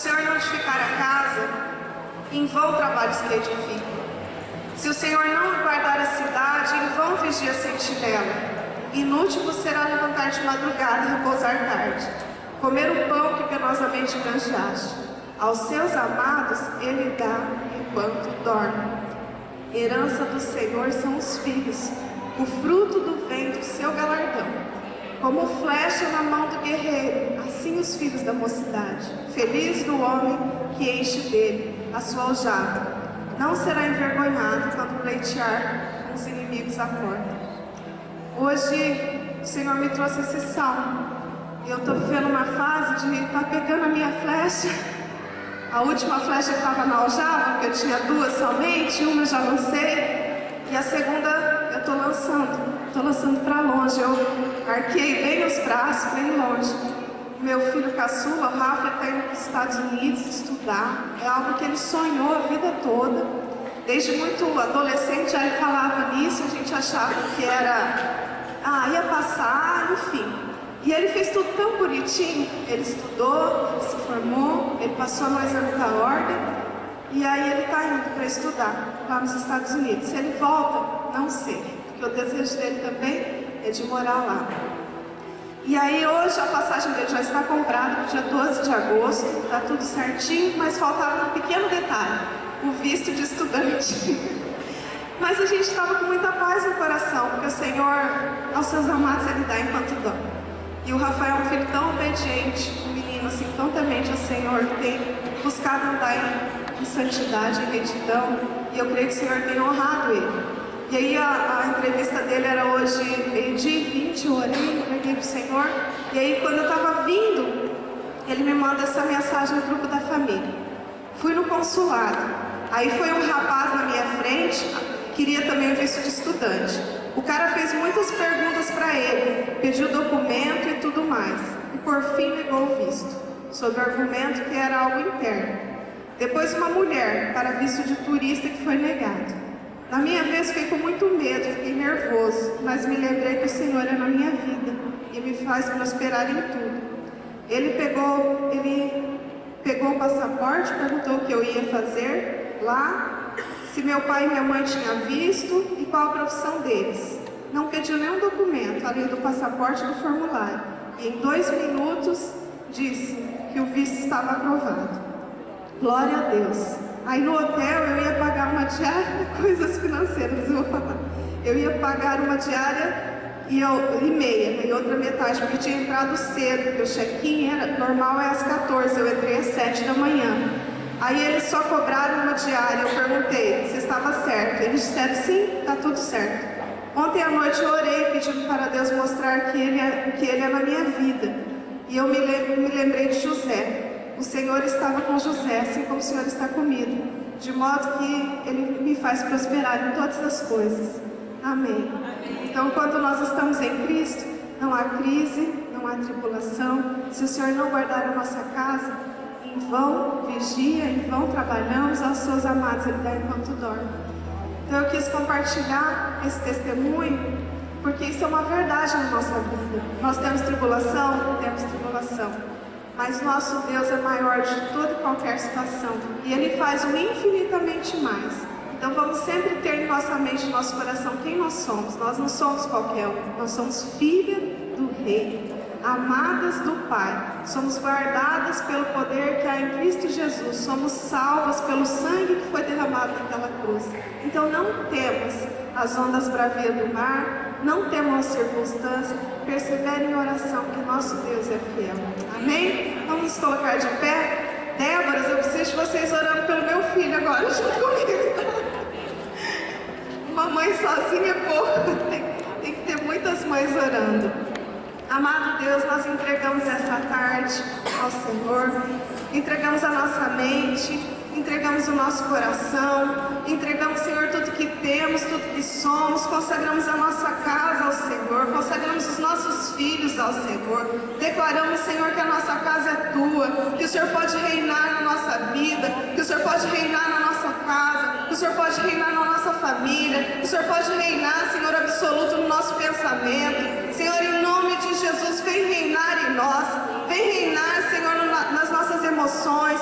Senhor não edificar a casa, em vão trabalhos que edificam. Se o Senhor não guardar a cidade, em vão vigia a sentinela. Inútil vos será levantar de madrugada e repousar tarde, comer o pão que penosamente granjeaste. Aos seus amados ele dá enquanto dorme. Herança do Senhor são os filhos, o fruto do ventre, seu galardão. Como flecha na mão do guerreiro, assim os filhos da mocidade. Feliz do homem que enche dele a sua aljava. Não será envergonhado quando pleitear com os inimigos à porta. Hoje o Senhor me trouxe esse salmo. Eu estou vivendo uma fase de estar pegando a minha flecha. A última flecha que estava na aljava, porque eu tinha duas somente, uma eu já lancei, e a segunda eu estou lançando para longe. Eu arquei bem os braços, bem longe. Meu filho caçula, o Rafa, está indo para os Estados Unidos estudar. É algo que ele sonhou a vida toda. Desde muito adolescente já ele falava nisso, a gente achava que ia passar, enfim. E ele fez tudo tão bonitinho. Ele estudou, ele se formou, ele passou no exame da ordem. E aí ele está indo para estudar lá nos Estados Unidos. Se ele volta, não sei, porque o desejo dele também é de morar lá. E aí hoje a passagem dele já está comprada para o dia 12 de agosto, está tudo certinho, mas faltava um pequeno detalhe, o visto de estudante. Mas a gente estava com muita paz no coração, porque o Senhor, aos seus amados, Ele dá enquanto dorme. E o Rafael é um filho tão obediente, um menino assim, tão temente ao Senhor, que tem buscado andar em santidade, em retidão, e eu creio que o Senhor tem honrado ele. E aí a entrevista dele era hoje, meio-dia e 20, eu orei, preguei para o Senhor. E aí quando eu estava vindo, ele me manda essa mensagem no grupo da família. Fui no consulado, aí foi um rapaz na minha frente, queria também o visto de estudante. O cara fez muitas perguntas para ele, pediu documento e tudo mais. E por fim negou o visto, sob o argumento que era algo interno. Depois uma mulher, para visto de turista, que foi negado. Na minha vez fiquei com muito medo, fiquei nervoso, mas me lembrei que o Senhor é na minha vida e me faz prosperar em tudo. Ele pegou o passaporte, perguntou o que eu ia fazer lá, se meu pai e minha mãe tinham visto e qual a profissão deles. Não pediu nenhum documento, além do passaporte e do formulário. E em 2 minutos disse que o visto estava aprovado. Glória a Deus. Aí no hotel eu ia pagar uma diária, coisas financeiras eu vou falar. Eu ia pagar uma diária e meia, e outra metade, porque tinha entrado cedo, porque o check-in normal é às 14, eu entrei às 7 da manhã. Aí eles só cobraram uma diária, eu perguntei se estava certo. Eles disseram sim, está tudo certo. Ontem à noite eu orei pedindo para Deus mostrar que Ele é na minha vida. E eu me lembrei de José. O Senhor estava com José, assim como o Senhor está comigo, de modo que Ele me faz prosperar em todas as coisas. Amém. Então, quando nós estamos em Cristo, não há crise, não há tribulação. Se o Senhor não guardar a nossa casa, em vão vigia, em vão trabalhamos, aos seus amados Ele dá enquanto dorme. Então eu quis compartilhar esse testemunho, porque isso é uma verdade na nossa vida. Nós temos tribulação? Temos tribulação. Mas nosso Deus é maior de toda e qualquer situação. E Ele faz o infinitamente mais. Então vamos sempre ter em nossa mente, em nosso coração, quem nós somos. Nós não somos qualquer um. Nós somos filha do Rei, amadas do Pai. Somos guardadas pelo poder que há em Cristo Jesus. Somos salvas pelo sangue que foi derramado naquela cruz. Então não temos as ondas bravias do mar. Não temam as circunstâncias, persevere em oração, que nosso Deus é fiel. Amém? Vamos nos colocar de pé. Déboras, eu preciso de vocês orando pelo meu filho agora, junto comigo. Uma mãe sozinha é pouco, tem que ter muitas mães orando. Amado Deus, nós entregamos essa tarde ao Senhor, entregamos a nossa mente, entregamos o nosso coração, entregamos, Senhor, tudo que temos, tudo que somos, consagramos a nossa casa ao Senhor, consagramos os nossos filhos ao Senhor, declaramos, Senhor, que a nossa casa é Tua, que o Senhor pode reinar na nossa vida, que o Senhor pode reinar na nossa casa, que o Senhor pode reinar na nossa família, que o Senhor pode reinar, Senhor, absoluto no nosso pensamento. Senhor, em nome de Jesus, vem reinar em nós, vem reinar, Senhor, nas nossas emoções,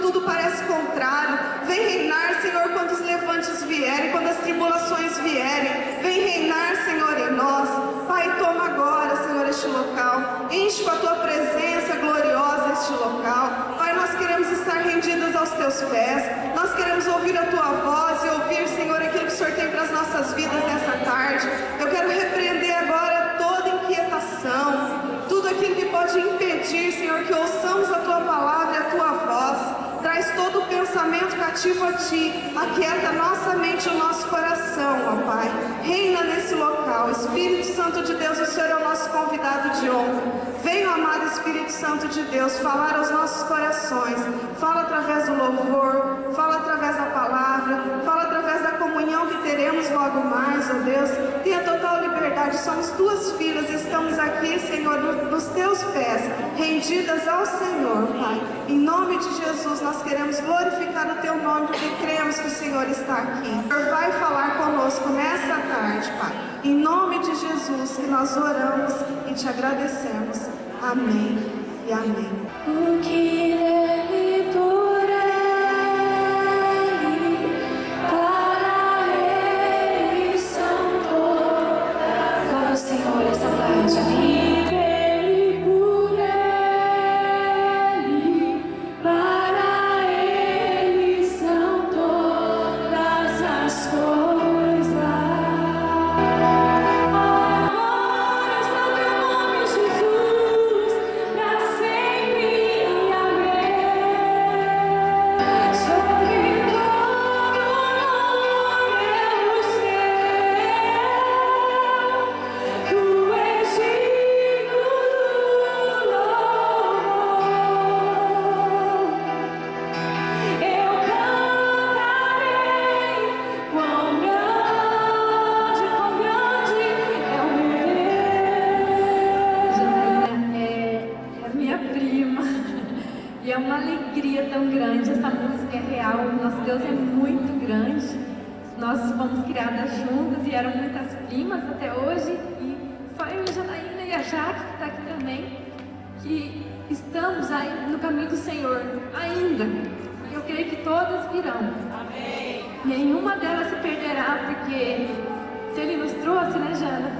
tudo parece contrário. Vem reinar, Senhor, quando os levantes vierem, quando as tribulações vierem. Vem reinar, Senhor, em nós. Pai, toma agora, Senhor, este local. Enche com a tua presença gloriosa este local. Pai, nós queremos estar rendidos aos teus pés. Nós queremos ouvir a tua voz e ouvir, Senhor, aquilo que o Senhor tem para as nossas vidas nessa tarde. Eu quero repreender agora toda inquietação, tudo aquilo que pode impedir, Senhor, que ouçamos a tua palavra e a tua voz. Traz todo o pensamento cativo a ti. Aquieta a nossa mente e o nosso coração, ó Pai. Reina nesse local. Espírito Santo de Deus, o Senhor é o nosso convidado de honra. Venha, amado Espírito Santo de Deus, falar aos nossos corações. Fala através do louvor, fala através da palavra, fala através da comunhão que teremos logo mais, ó Deus. Tenha total liberdade. Somos tuas filhas e estamos aqui, Senhor, nos teus pés, rendidas ao Senhor, Pai. Em nome de Jesus, nós queremos glorificar o teu nome, porque cremos que o Senhor está aqui. O Senhor vai falar conosco nessa tarde, Pai. Em nome de Jesus que nós oramos e te agradecemos. Amém e amém. O que deve por ele, para ele são todas. Glória ao Senhor essa tarde, amém. Nós fomos criadas juntas e eram muitas primas até hoje, e só eu e a Janaína e a Jaque, que está aqui também, que estamos aí no caminho do Senhor ainda. E eu creio que todas virão. Amém. Nenhuma delas se perderá, porque se Ele nos trouxe, né, Jana?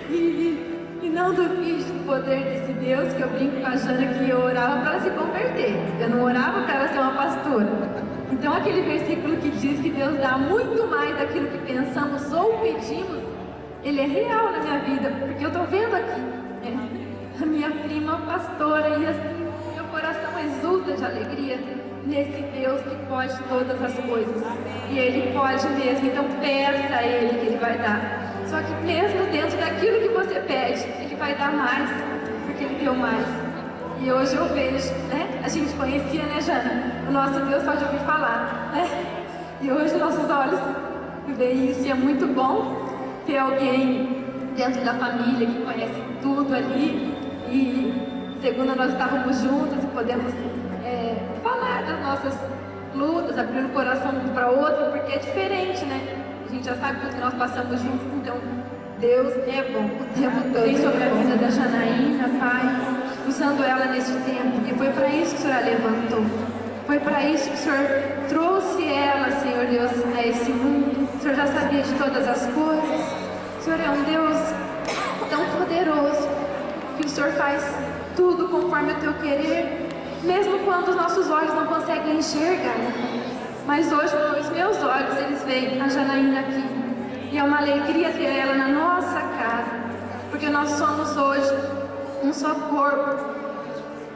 E não duvide do poder desse Deus, que eu brinco com a Jana que eu orava para ela se converter. Eu não orava para ela ser uma pastora. Então aquele versículo que diz que Deus dá muito mais daquilo que pensamos ou pedimos, ele é real na minha vida, porque eu estou vendo aqui, né? A minha prima pastora, e assim, meu coração exulta de alegria nesse Deus que pode todas as coisas. E Ele pode mesmo, então peça a Ele que Ele vai dar. Só que mesmo dentro daquilo que você pede, Ele vai dar mais, porque Ele deu mais. E hoje eu vejo, né? A gente conhecia, né, Jana? O nosso Deus só de ouvir falar, né? E hoje nossos olhos veem isso, e é muito bom ter alguém dentro da família que conhece tudo ali. E segunda nós estávamos juntas e podemos falar das nossas lutas, abrir o coração um para o outro, porque é diferente, né? A gente já sabe tudo que nós passamos juntos, então Deus é bom o tempo todo. Vem sobre a vida da Janaína, Pai, usando ela nesse tempo, e foi para isso que o Senhor a levantou. Foi para isso que o Senhor trouxe ela, Senhor Deus, a esse mundo. O Senhor já sabia de todas as coisas. O Senhor é um Deus tão poderoso, que o Senhor faz tudo conforme o teu querer, mesmo quando os nossos olhos não conseguem enxergar. Mas hoje, com os meus olhos, eles veem a Janaína aqui. E é uma alegria ter ela na nossa casa, porque nós somos hoje um só corpo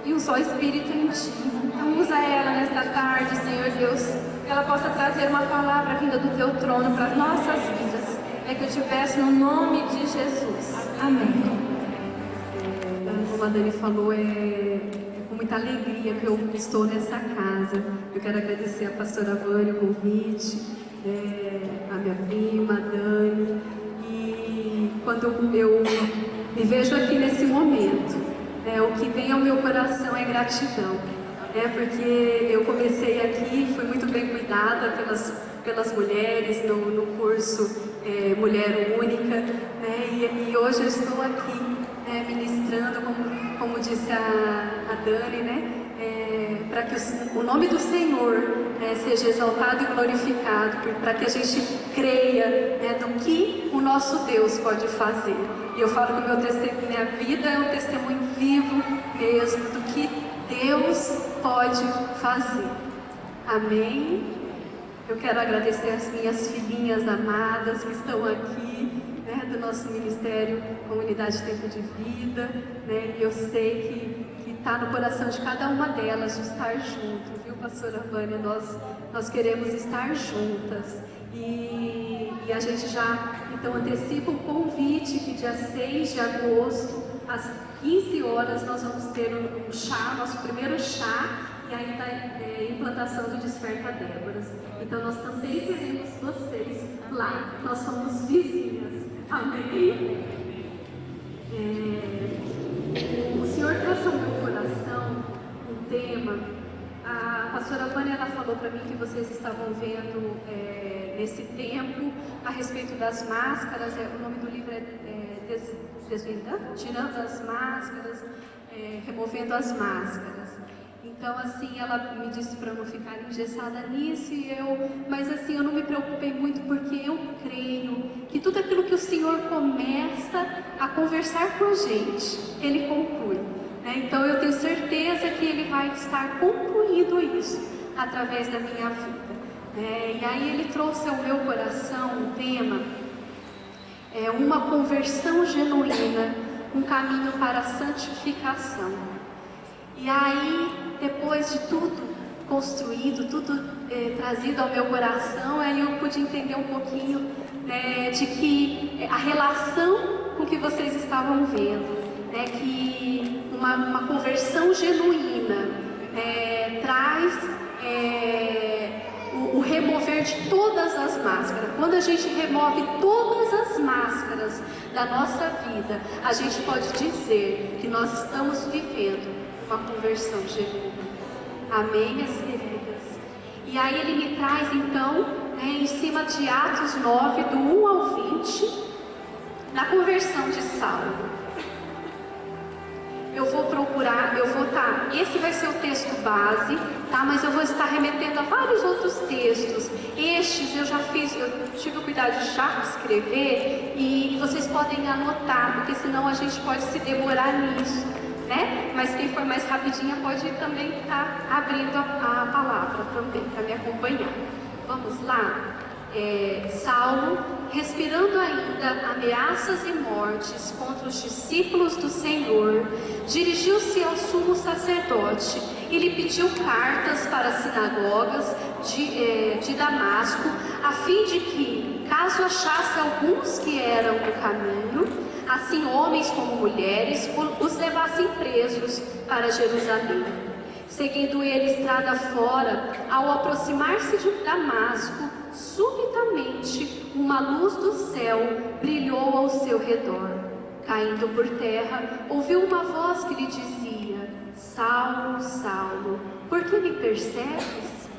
e um só espírito em ti. Então usa ela nesta tarde, Senhor Deus, que ela possa trazer uma palavra vinda do teu trono para as nossas vidas. É que eu te peço no nome de Jesus. Amém. Como a Dani falou, é com muita alegria que eu estou nessa casa. Eu quero agradecer a pastora Vânia o convite, a minha prima, a Dani. E quando eu me vejo aqui nesse momento, o que vem ao meu coração é gratidão. Porque eu comecei aqui, fui muito bem cuidada pelas mulheres no curso Mulher Única, e hoje eu estou aqui ministrando, como disse a Dani, para que o nome do Senhor seja exaltado e glorificado, para que a gente creia no que o nosso Deus pode fazer. E eu falo que minha vida é um testemunho vivo mesmo do que Deus pode fazer. Amém? Eu quero agradecer as minhas filhinhas amadas que estão aqui, do nosso Ministério Comunidade Tempo de Vida, e eu sei que está no coração de cada uma delas de estar junto, viu, pastora Vânia? Nós queremos estar juntas e a gente já, então, antecipa o convite que dia 6 de agosto, às 15 horas, nós vamos ter um chá, nosso primeiro chá, e aí da implantação do Desperta Déboras. Então nós também queremos vocês lá, nós somos vizinhas. Amém? O Senhor trouxe ao meu coração um tema. A pastora Vânia, ela falou para mim que vocês estavam vendo nesse tempo a respeito das máscaras. O nome do livro é Desvendando, Tirando as Máscaras, Removendo as Máscaras. Então, assim, ela me disse para eu não ficar engessada nisso, mas assim, eu não me preocupei muito, porque eu creio que tudo aquilo que o Senhor começa a conversar com a gente, Ele conclui. Então, eu tenho certeza que Ele vai estar concluindo isso através da minha vida. E aí Ele trouxe ao meu coração um tema, uma conversão genuína, um caminho para a santificação. E aí, depois de tudo construído, tudo trazido ao meu coração, aí eu pude entender um pouquinho de que a relação com que vocês estavam vendo, que uma conversão genuína traz o remover de todas as máscaras. Quando a gente remove todas as máscaras da nossa vida, a gente pode dizer que nós estamos vivendo uma conversão genuína. Amém, minhas queridas? E aí ele me traz então, em cima de Atos 9, do 1 ao 20, na conversão de Saulo. Eu vou procurar, esse vai ser o texto base, tá? Mas eu vou estar remetendo a vários outros textos. Estes eu tive o cuidado de já escrever, e vocês podem anotar, porque senão a gente pode se demorar nisso, Mas quem for mais rapidinha pode também estar abrindo a palavra também, para me acompanhar. Vamos lá? Saulo, respirando ainda ameaças e mortes contra os discípulos do Senhor, dirigiu-se ao sumo sacerdote e lhe pediu cartas para as sinagogas de Damasco, a fim de que, caso achasse alguns que eram do caminho, assim homens como mulheres, os levassem presos para Jerusalém. Seguindo ele estrada fora, ao aproximar-se de Damasco, subitamente uma luz do céu brilhou ao seu redor. Caindo por terra, ouviu uma voz que lhe dizia: Saulo, Saulo, por que me persegues?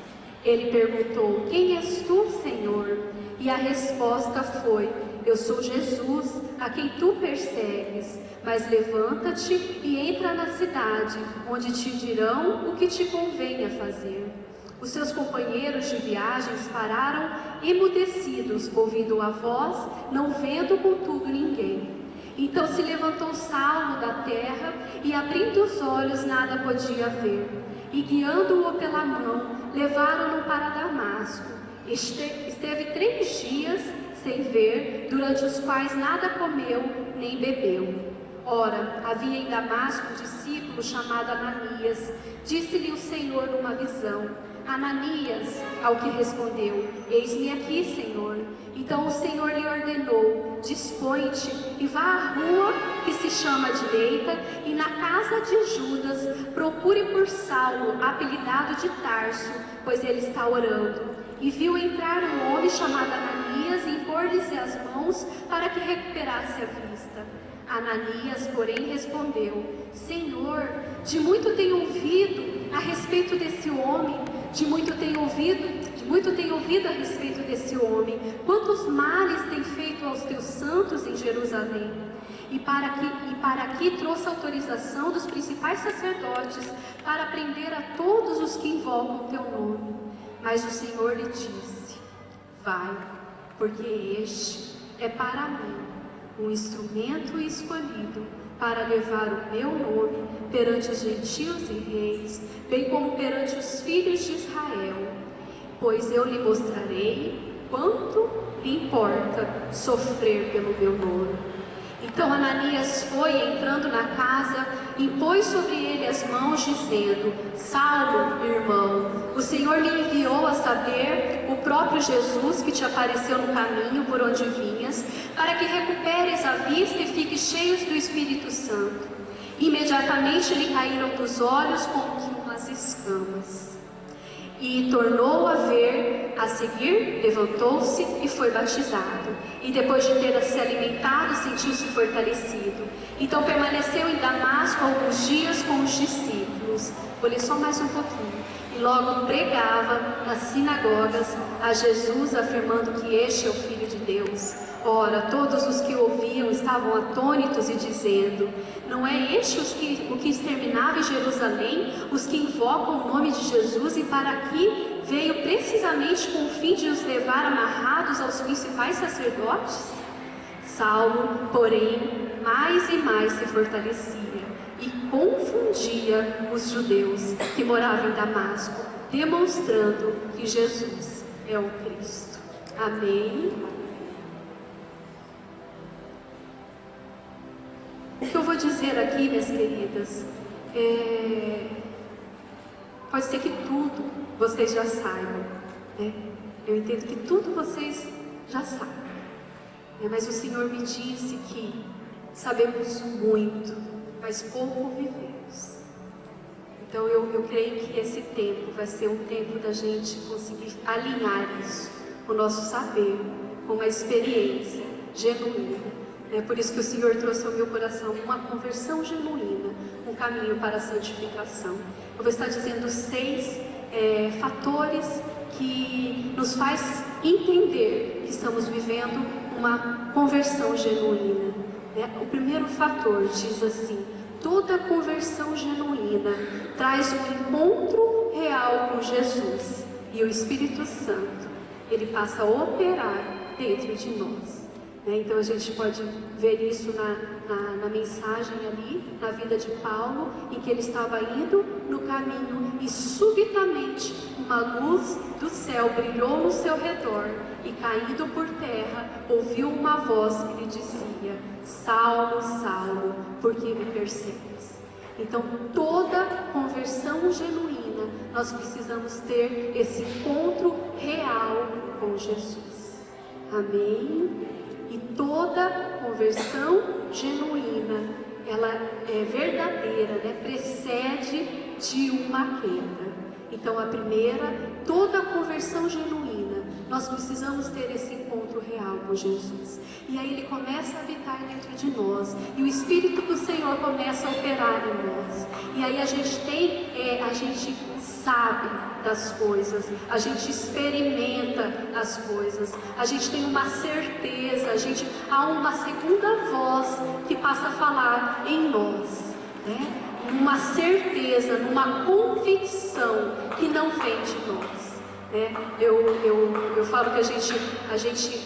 Ele perguntou: Quem és tu, Senhor? E a resposta foi: Eu sou Jesus, a quem tu persegues. Mas levanta-te e entra na cidade, onde te dirão o que te convém a fazer. Os seus companheiros de viagens pararam emudecidos, ouvindo a voz, não vendo contudo ninguém. Então se levantou Saulo da terra, e abrindo os olhos nada podia ver. E guiando-o pela mão, levaram-no para Damasco. Esteve 3 dias sem ver, durante os quais nada comeu nem bebeu. Ora, havia em Damasco um discípulo chamado Ananias. Disse-lhe o Senhor numa visão: Ananias, ao que respondeu: Eis-me aqui, Senhor. Então o Senhor lhe ordenou: Dispõe-te e vá à rua que se chama Direita, e na casa de Judas procure por Saulo, apelidado de Tarso, pois ele está orando. E viu entrar um homem chamado Ananias e impor-lhes as mãos para que recuperasse a vista. Ananias, porém, respondeu: Senhor, de muito tenho ouvido a respeito desse homem, de muito tenho ouvido a respeito desse homem, quantos males tem feito aos teus santos em Jerusalém. e para aqui trouxe autorização dos principais sacerdotes para prender a todos os que invocam teu nome. Mas o Senhor lhe disse: vai, porque este é para mim um instrumento escolhido para levar o meu nome perante os gentios e reis, bem como perante os filhos de Israel, pois eu lhe mostrarei quanto lhe importa sofrer pelo meu nome. Então Ananias foi, entrando na casa, impôs sobre ele as mãos, dizendo: Saulo, irmão, o Senhor lhe enviou, a saber, o próprio Jesus que te apareceu no caminho por onde vinhas, para que recuperes a vista e fiques cheios do Espírito Santo. Imediatamente lhe caíram dos olhos como que umas escamas. E tornou a ver, a seguir, levantou-se e foi batizado. E depois de ter se alimentado, sentiu-se fortalecido. Então permaneceu em Damasco alguns dias com os discípulos. Vou ler só mais um pouquinho. E logo pregava nas sinagogas a Jesus, afirmando que este é o Filho de Deus. Ora, todos os que ouviam estavam atônitos e dizendo: não é este o que exterminava em Jerusalém, os que invocam o nome de Jesus, e para aqui veio precisamente com o fim de os levar amarrados aos principais sacerdotes? Saulo, porém, mais e mais se fortalecia e confundia os judeus que moravam em Damasco, demonstrando que Jesus é o Cristo. Amém? O que eu vou dizer aqui, minhas queridas, pode ser que tudo vocês já saibam, né? Eu entendo que tudo vocês já sabem, né? Mas o Senhor me disse que sabemos muito, mas pouco vivemos. Então eu creio que esse tempo vai ser um tempo da gente conseguir alinhar isso, o nosso saber, com uma experiência genuína. É por isso que o Senhor trouxe ao meu coração uma conversão genuína, um caminho para a santificação. Eu vou estar dizendo 6 fatores que nos faz entender que estamos vivendo uma conversão genuína. O primeiro fator diz assim: toda conversão genuína traz um encontro real com Jesus, e o Espírito Santo, ele passa a operar dentro de nós. Então a gente pode ver isso na mensagem ali, na vida de Paulo, em que ele estava indo no caminho e subitamente uma luz do céu brilhou no seu redor, e caindo por terra ouviu uma voz que lhe dizia: Saulo, Saulo, por que me persegues? Então toda conversão genuína, nós precisamos ter esse encontro real com Jesus. Amém? E toda conversão genuína, ela é verdadeira, né? Precede de uma queda. Então a primeira, toda conversão genuína, nós precisamos ter esse encontro real com Jesus. E aí ele começa a habitar dentro de nós, e o Espírito do Senhor começa a operar em nós. E aí a gente sabe das coisas, a gente experimenta as coisas, a gente tem uma certeza, há uma segunda voz que passa a falar em nós, né? Uma certeza, numa convicção que não vem de nós. Eu falo que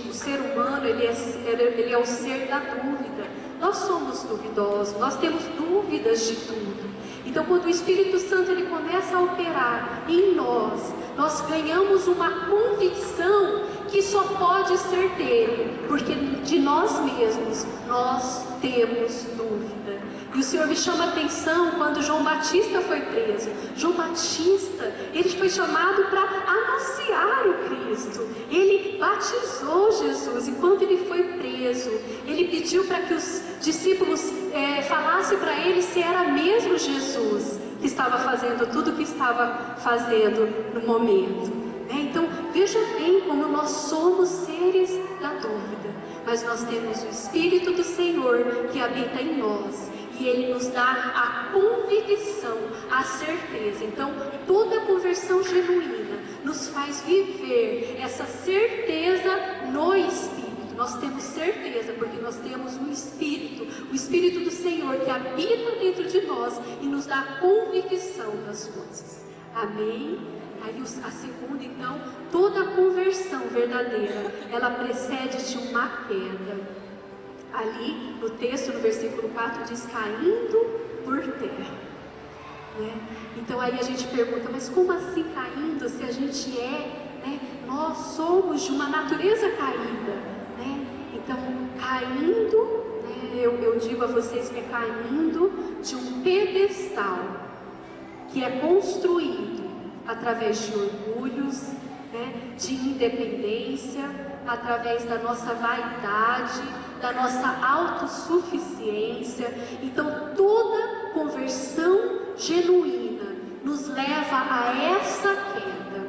o ser humano, ele é o ser da dúvida. Nós somos duvidosos, nós temos dúvidas de tudo. Então, quando o Espírito Santo ele começa a operar em nós, nós ganhamos uma convicção que só pode ser dele, porque de nós mesmos nós temos dúvida. E o Senhor me chama a atenção quando João Batista foi preso. João Batista, ele foi chamado para anunciar o Cristo. Ele batizou Jesus, e quando ele foi preso, ele pediu para que os discípulos falassem para ele se era mesmo Jesus que estava fazendo tudo o que estava fazendo no momento. Então, veja bem como nós somos seres da dúvida, mas nós temos o Espírito do Senhor que habita em nós, e ele nos dá a convicção, a certeza. Então, toda conversão genuína nos faz viver essa certeza no Espírito. Nós temos certeza porque nós temos um Espírito. O O Espírito do Senhor que habita dentro de nós e nos dá a convicção das coisas. Amém? Aí a segunda, então, toda conversão verdadeira, ela precede de uma queda. Ali no texto, no versículo 4, diz caindo por terra. Né? Então aí a gente pergunta, mas como assim caindo, se a gente né? Nós somos de uma natureza caída, né? Então caindo, né? eu digo a vocês que é caindo de um pedestal que é construído através de orgulhos, né? De independência, através da nossa vaidade, da nossa autossuficiência. Então toda conversão genuína nos leva a essa queda,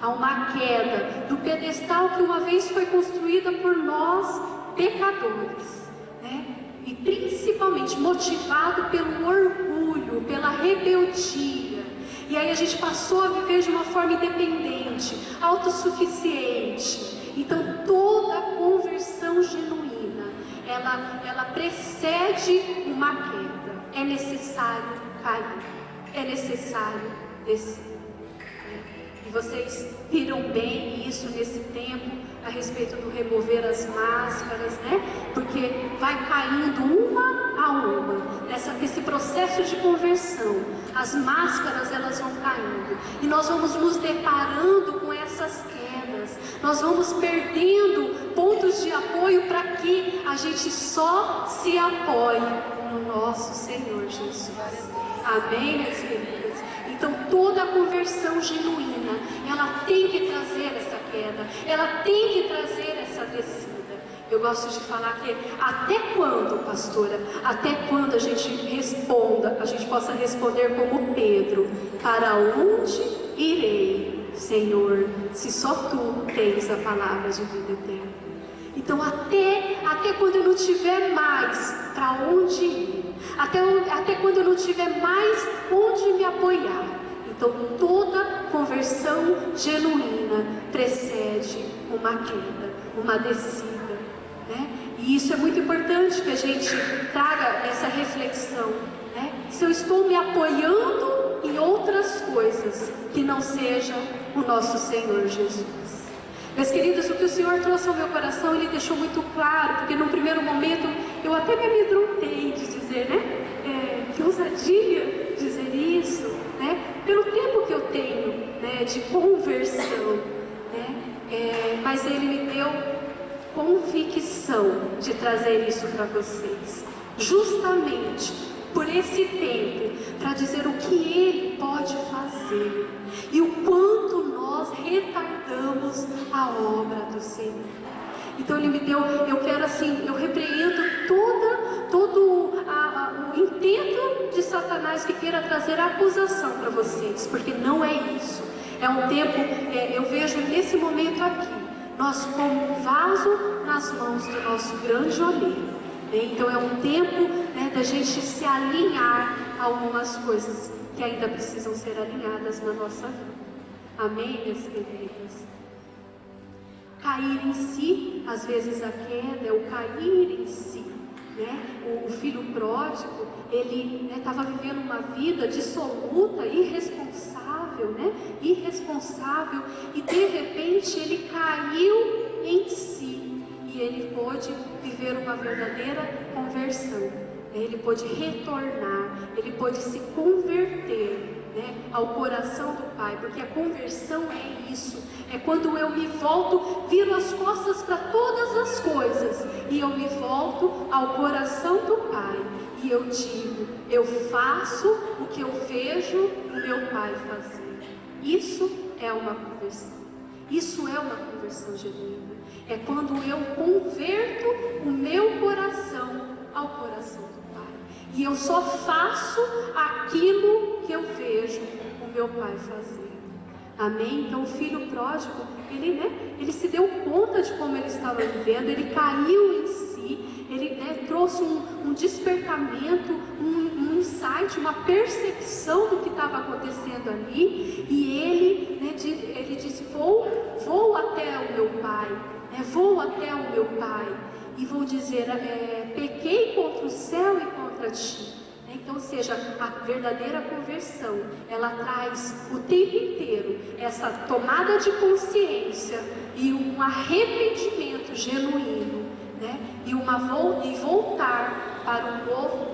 a uma queda do pedestal que uma vez foi construída por nós pecadores, né? E principalmente motivado pelo orgulho, pela rebeldia. E aí a gente passou a viver de uma forma independente, autossuficiente. Então toda conversão genuína, ela precede uma queda. É necessário cair, é necessário descer. E vocês viram bem isso nesse tempo, a respeito do remover as máscaras, né? Porque vai caindo uma a uma, nesse processo de conversão, as máscaras elas vão caindo, e nós vamos nos deparando com essas quedas, nós vamos perdendo pontos de apoio para que a gente só se apoie no nosso Senhor Jesus. Amém, minhas queridas? Então toda a conversão genuína, ela tem que trazer essa queda, ela tem que trazer essa descida. Eu gosto de falar que até quando, pastora, até quando a gente possa responder como Pedro, para onde irei, Senhor, se só Tu tens a palavra de vida eterna? Então até quando eu não tiver mais para onde ir, até quando eu não tiver mais onde me apoiar. Então toda conversão genuína precede uma queda, uma descida, né? E isso é muito importante que a gente traga essa reflexão, né? Se eu estou me apoiando em outras coisas que não sejam o nosso Senhor Jesus. Meus queridos, o que o Senhor trouxe ao meu coração, Ele deixou muito claro, porque num primeiro momento eu até me amedrontei de dizer, né? Que ousadia dizer isso, né? Pelo tempo que eu tenho, né, de conversão, né? Mas Ele me deu convicção de trazer isso para vocês, justamente por esse tempo, para dizer o que Ele pode fazer e o quanto nós retardamos a obra do Senhor. Então Ele me deu, eu quero assim, eu repreendo todo o intento de Satanás que queira trazer acusação para vocês, porque não é isso. É um tempo, eu vejo nesse momento aqui, nós como um vaso nas mãos do nosso grande oleiro. Então é um tempo, né, da gente se alinhar a algumas coisas que ainda precisam ser alinhadas na nossa vida. Amém, minhas queridas? Cair em si, às vezes a queda é o cair em si, né? O filho pródigo, ele estava vivendo uma vida dissoluta, irresponsável, né? Irresponsável, e de repente ele caiu em si, e ele pôde viver uma verdadeira conversão, ele pôde retornar, ele pôde se converter, né, ao coração do Pai, porque a conversão é isso, é quando eu me volto, viro as costas para todas as coisas, e eu me volto ao coração do Pai, e eu digo, eu faço o que eu vejo o meu Pai fazer. Isso é uma conversão, isso é uma conversão genuína, é quando eu converto o meu coração ao coração do Pai, e eu só faço aquilo que eu vejo o meu Pai fazer. Amém? Então o filho pródigo, ele se deu conta de como ele estava vivendo, ele caiu em si, ele, né, trouxe um despertamento, um insight, uma percepção do que estava acontecendo ali, e ele disse, vou até o meu Pai, vou até o meu Pai, e vou dizer, pequei contra o céu ti. Então, seja, a verdadeira conversão, ela traz o tempo inteiro essa tomada de consciência e um arrependimento genuíno, né? E voltar para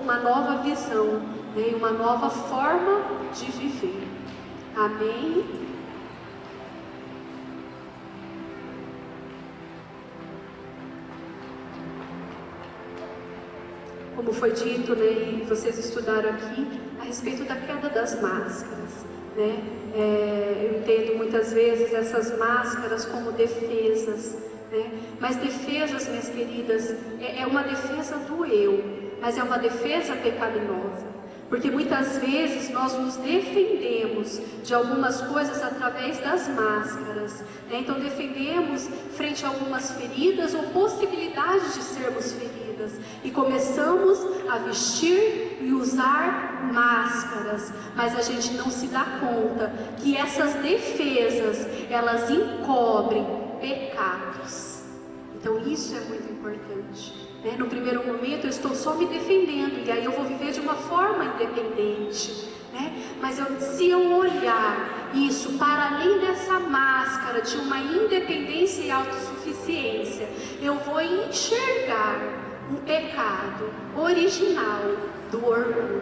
uma nova visão, né? E uma nova forma de viver. Amém? Como foi dito, né, e vocês estudaram aqui, a respeito da queda das máscaras, né? Eu entendo muitas vezes essas máscaras como defesas, né? Mas defesas, minhas queridas, é uma defesa do eu, mas é uma defesa pecaminosa. Porque muitas vezes nós nos defendemos de algumas coisas através das máscaras, né? Então defendemos frente a algumas feridas ou possibilidades de sermos feridas e começamos a vestir e usar máscaras, mas a gente não se dá conta que essas defesas, elas encobrem pecados. Então isso é muito importante. No primeiro momento eu estou só me defendendo, e aí eu vou viver de uma forma independente, né? Mas se eu olhar isso para além dessa máscara de uma independência e autossuficiência, eu vou enxergar um pecado original do orgulho,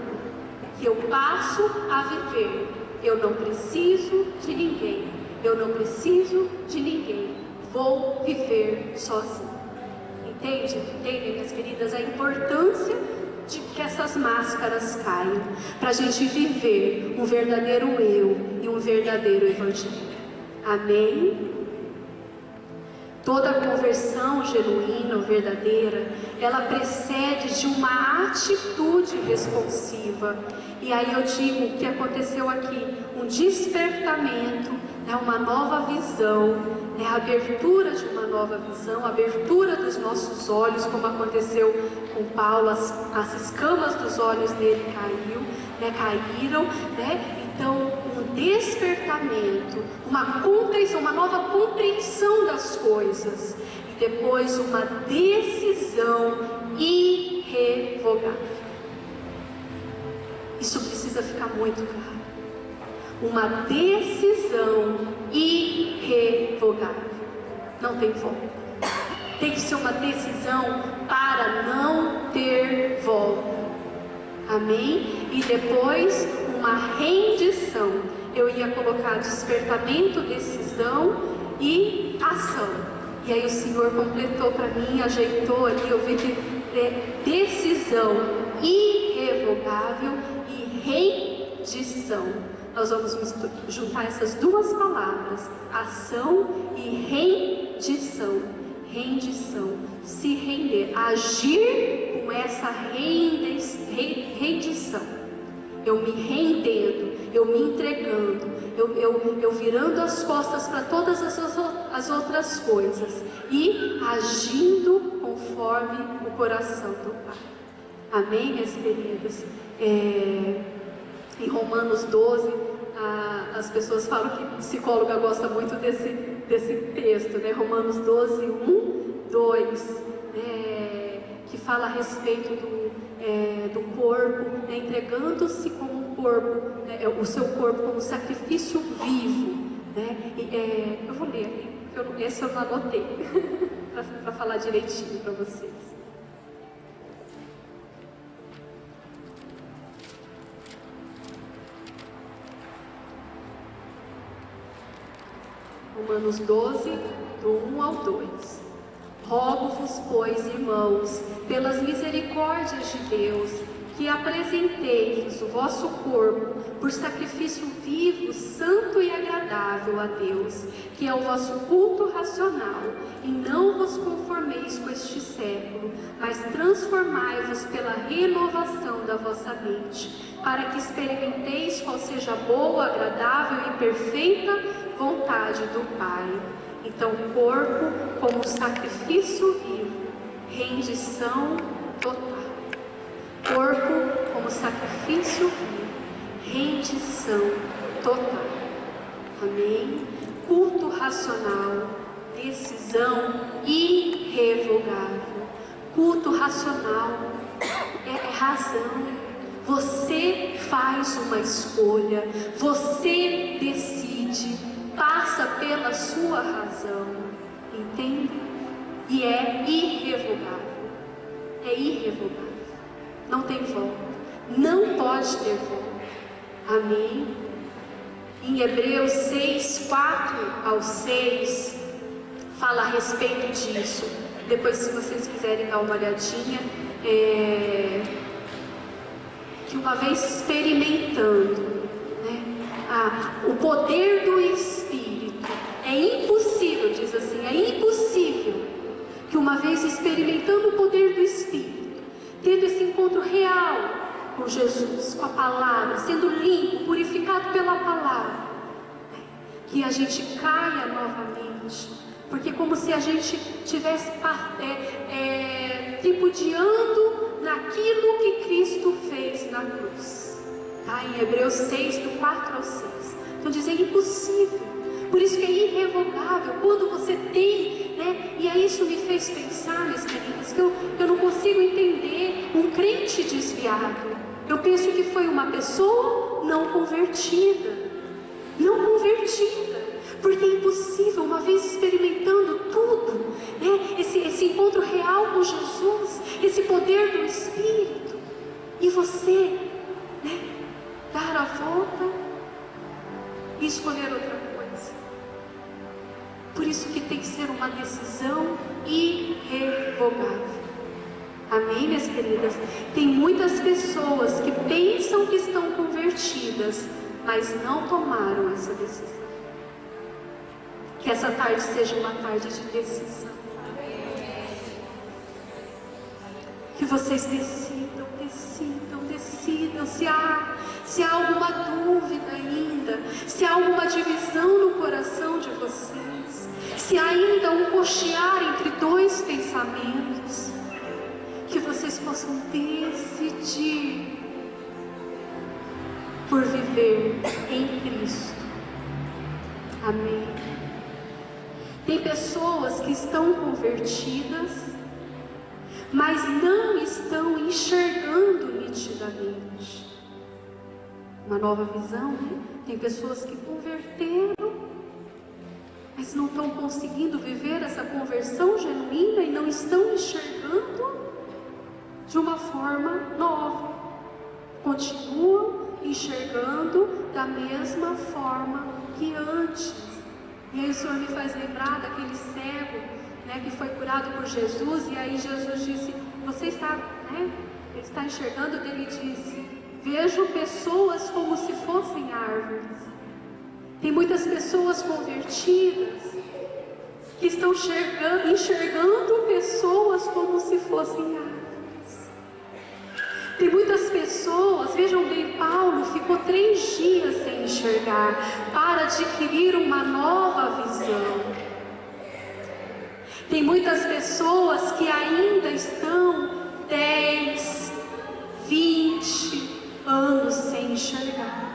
que eu passo a viver. Eu não preciso de ninguém, eu não preciso de ninguém, vou viver sozinho. Entendem, minhas queridas, a importância de que essas máscaras caiam, para a gente viver um verdadeiro eu e um verdadeiro evangelho. Amém? Toda conversão genuína ou verdadeira, ela precede de uma atitude responsiva. E aí eu digo o que aconteceu aqui, um despertamento, né, uma nova visão, né, a abertura de uma nova visão, a abertura dos nossos olhos, como aconteceu com Paulo, as escamas dos olhos dele caíram, né? Então, um despertamento, uma compreensão, uma nova compreensão das coisas, e depois uma decisão irrevogável. Isso precisa ficar muito claro. Uma decisão irrevogável. Não tem volta. Tem que ser uma decisão para não ter volta. Amém? E depois uma rendição. Eu ia colocar despertamento, decisão e ação. E aí o Senhor completou para mim, ajeitou ali, eu vi que decisão irrevogável e rendição. Nós vamos juntar essas duas palavras, ação e rendição. Rendição, se render, agir com essa rendição. Eu me rendendo, eu me entregando, eu virando as costas para todas as outras coisas e agindo conforme o coração do Pai. Amém, minhas queridas? Em Romanos 12, as pessoas falam que psicóloga gosta muito desse texto, né? Romanos 12, 1, 2, que fala a respeito do corpo, né? Entregando-se como um corpo, né? O seu corpo como sacrifício vivo, né? Eu vou ler aqui, porque esse eu não anotei, para falar direitinho para vocês. Romanos 12, do 1 ao 2. Rogo-vos, pois, irmãos, pelas misericórdias de Deus, que apresenteis o vosso corpo por sacrifício vivo, santo e agradável a Deus, que é o vosso culto racional, e não vos conformeis com este século, mas transformai-vos pela renovação da vossa mente, para que experimenteis qual seja a boa, agradável e perfeita vontade do Pai. Então, corpo como sacrifício vivo, rendição total. Corpo como sacrifício vivo, rendição total. Amém? Culto racional, decisão irrevogável. Culto racional é razão. Você faz uma escolha, você decide, passa pela sua razão, entende? E é irrevogável, não tem volta, não pode ter volta, amém? Em Hebreus 6, 4 ao 6, fala a respeito disso. Depois, se vocês quiserem dar uma olhadinha, que uma vez experimentando, né, o poder do Espírito, é impossível, diz assim, é impossível que uma vez experimentando o poder do Espírito, tendo esse encontro real com Jesus, com a palavra, sendo limpo, purificado pela palavra, que a gente caia novamente, porque como se a gente estivesse tripudiando naquilo que Cristo fez na cruz, tá? Em Hebreus 6, do 4 ao 6, então diz, é impossível, por isso que é irrevogável, quando você tem, né? E aí isso me fez pensar, minhas queridas, que eu não consigo entender um crente desviado. Eu penso que foi uma pessoa não convertida, porque é impossível, uma vez experimentando tudo, né? Esse encontro real com Jesus, esse poder do Espírito, e você, né, dar a volta e escolher outra coisa. Por isso que tem que ser uma decisão irrevogável. Amém, minhas queridas? Tem muitas pessoas que pensam que estão convertidas, mas não tomaram essa decisão. Que essa tarde seja uma tarde de decisão. Que vocês decidam. Se há alguma dúvida ainda, se há alguma divisão no coração de vocês, se há ainda um cochear entre dois pensamentos, que vocês possam decidir por viver em Cristo. Amém. Tem pessoas que estão convertidas, mas não estão enxergando nitidamente uma nova visão, né? Tem pessoas que converteram, mas não estão conseguindo viver essa conversão genuína e não estão enxergando de uma forma nova, continuam enxergando da mesma forma que antes. E aí o Senhor me faz lembrar daquele cego, né, que foi curado por Jesus, e aí Jesus disse, você está, né, ele está enxergando, ele disse, vejo pessoas como se fossem árvores. Tem muitas pessoas convertidas que estão enxergando pessoas como se fossem árvores. Tem muitas pessoas, vejam bem, Paulo ficou 3 dias sem enxergar para adquirir uma nova visão. Tem muitas pessoas que ainda estão 10, 20 anos sem enxergar.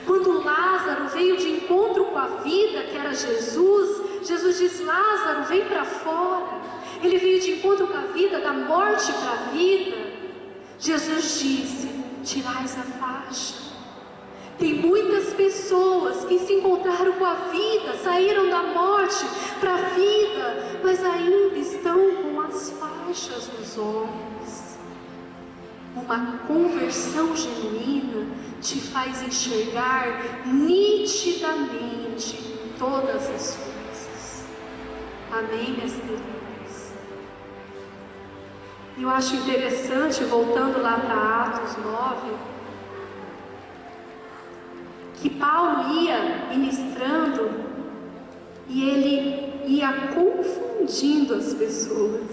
Quando Lázaro veio de encontro com a vida, que era Jesus, Jesus diz, Lázaro, vem para fora. Ele veio de encontro com a vida, da morte para a vida. Jesus disse, tirais a faixa. Tem muitas pessoas que se encontraram com a vida, saíram da morte para a vida, mas ainda estão com as faixas nos olhos. Uma conversão genuína te faz enxergar nitidamente todas as coisas. Amém, minhas queridas? Eu acho interessante, voltando lá para Atos 9, que Paulo ia ministrando e ele ia confundindo as pessoas.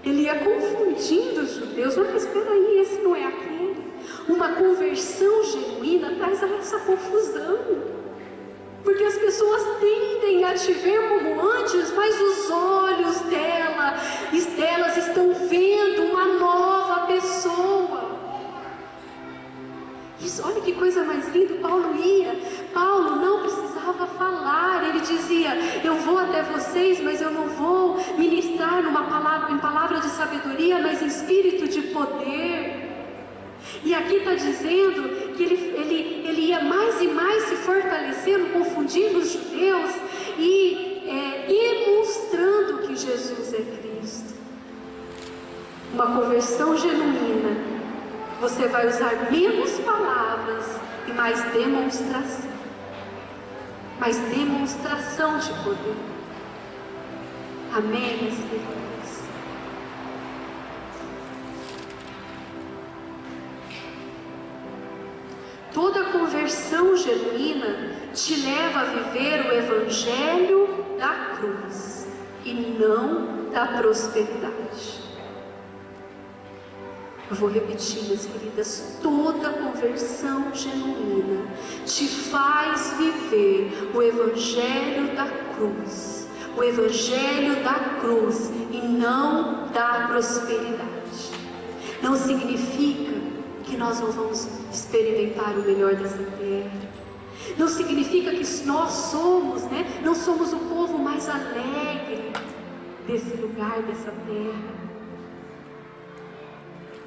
Ele ia confundindo os judeus. Mas espera aí, esse não é aquele. Uma conversão genuína traz essa confusão. Porque as pessoas tendem a te ver como antes, mas os olhos delas estão vendo uma nova pessoa. Isso, olha que coisa mais linda. Paulo não precisava falar. Ele dizia, eu vou até vocês, mas eu não vou ministrar em palavra de sabedoria, mas em espírito de poder. está dizendo que ele ia mais e mais se fortalecendo, confundindo os judeus e demonstrando que Jesus é Cristo. Uma conversão genuína, você vai usar menos palavras e mais demonstração. Mais demonstração de poder. Amém, meus queridos? Toda conversão genuína te leva a viver o evangelho da cruz e não da prosperidade. Eu vou repetir, minhas queridas, toda conversão genuína te faz viver o evangelho da cruz, o evangelho da cruz e não da prosperidade. Não significa que nós não vamos experimentar o melhor dessa terra. Não significa que nós somos, não somos o povo mais alegre desse lugar, dessa terra.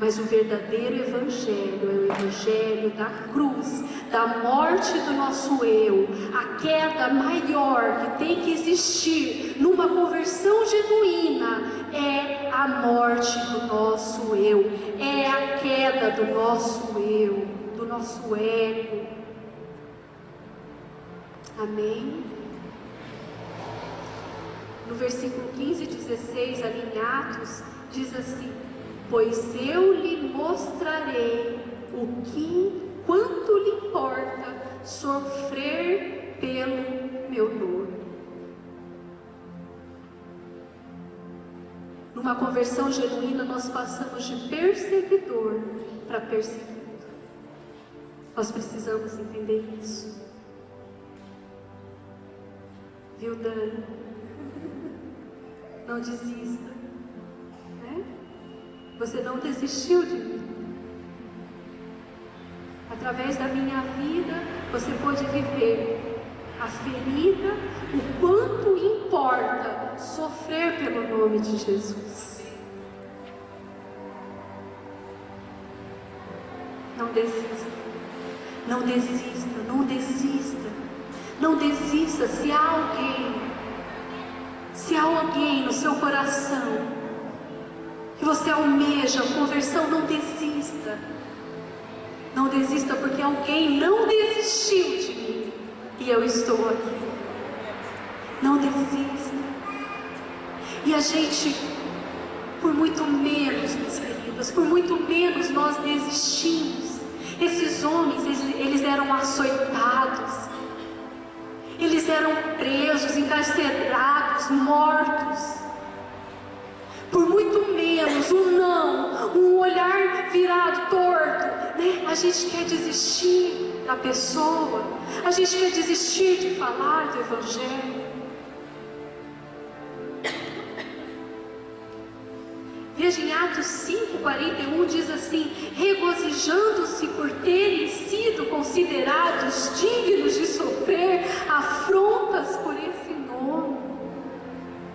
Mas o verdadeiro evangelho é o evangelho da cruz, da morte do nosso eu, a queda maior que tem que existir numa conversão genuína é a morte do nosso eu, é a queda do nosso eu, do nosso ego. Amém? No versículo 15 e 16, ali em Atos, diz assim: pois eu lhe mostrarei quanto lhe importa sofrer pelo meu nome. Numa conversão genuína, nós passamos de perseguidor para perseguido. Nós precisamos entender isso. Viu, Dani? Não desista. Você não desistiu de mim. Através da minha vida, você pode viver a ferida, o quanto importa sofrer pelo nome de Jesus. Não desista. Não desista, não desista. Não desista. Se há alguém no seu coração que você almeja conversão, não desista. Não desista, porque alguém não desistiu de mim e eu estou aqui. Não desista. E a gente, por muito menos, minhas queridas, por muito menos nós desistimos. Esses homens, eles eram açoitados, eles eram presos, encarcerados, mortos. Por muito menos, um olhar virado, torto, a gente quer desistir da pessoa, a gente quer desistir de falar do Evangelho. Veja em Atos 5:41, diz assim: regozijando-se por terem sido considerados dignos de sofrer afrontas por esse nome.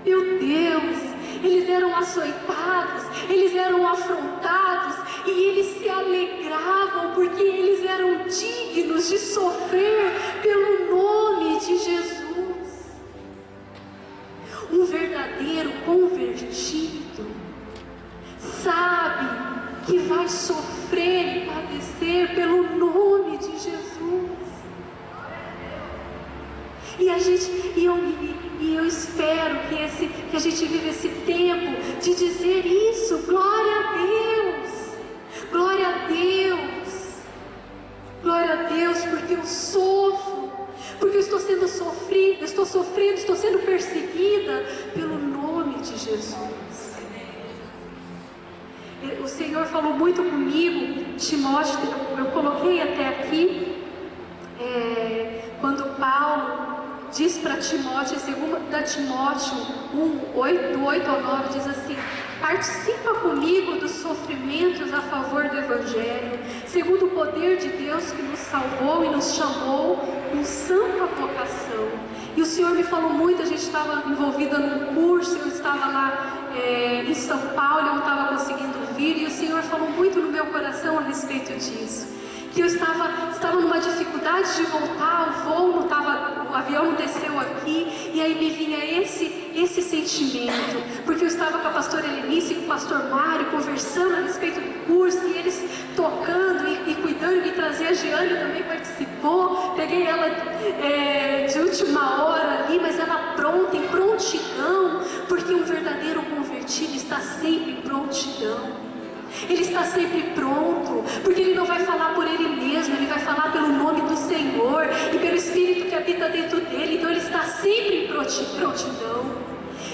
Meu Deus! Eles eram açoitados, eles eram afrontados e eles se alegravam porque eles eram dignos de sofrer pelo nome de Jesus. Um verdadeiro convertido sabe que vai sofrer e padecer pelo nome de Jesus. E eu espero que a gente viva esse tempo de dizer isso. Glória a Deus, glória a Deus, glória a Deus, porque eu sofro, porque eu estou sendo sofrida, estou sofrendo, estou sendo perseguida pelo nome de Jesus. O Senhor falou muito comigo, Timóteo, eu coloquei até aqui, quando Paulo diz para Timóteo, em 2 Timóteo 1:8, do 8 ao 9, diz assim: participa comigo dos sofrimentos a favor do Evangelho, segundo o poder de Deus que nos salvou e nos chamou com santa vocação. E o Senhor me falou muito, a gente estava envolvida num curso, eu estava lá em São Paulo, eu não estava conseguindo ouvir, e o Senhor falou muito no meu coração a respeito disso. Que eu estava numa dificuldade de voltar, o avião não desceu aqui, e aí me vinha esse sentimento, porque eu estava com a pastora Helenice e com o pastor Mário conversando a respeito do curso, e eles tocando e cuidando, me trazer a Giane também participou, peguei ela de última hora ali, mas ela pronta, em prontidão, porque um verdadeiro convertido está sempre em prontidão. Ele está sempre pronto, porque ele não vai falar por ele mesmo, ele vai falar pelo nome do Senhor e pelo Espírito que habita dentro dele. Então ele está sempre em prontidão.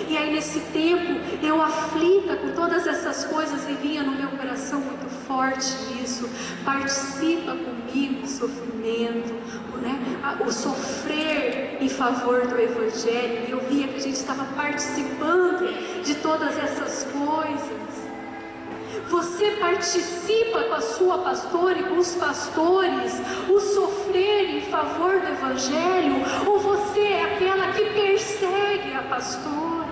E aí nesse tempo, eu aflita com todas essas coisas, e vinha no meu coração muito forte isso: participa comigo do sofrimento, né? O sofrer em favor do Evangelho. E eu via que a gente estava participando de todas essas coisas. Você participa com a sua pastora e com os pastores o sofrer em favor do Evangelho, ou você é aquela que persegue a pastora?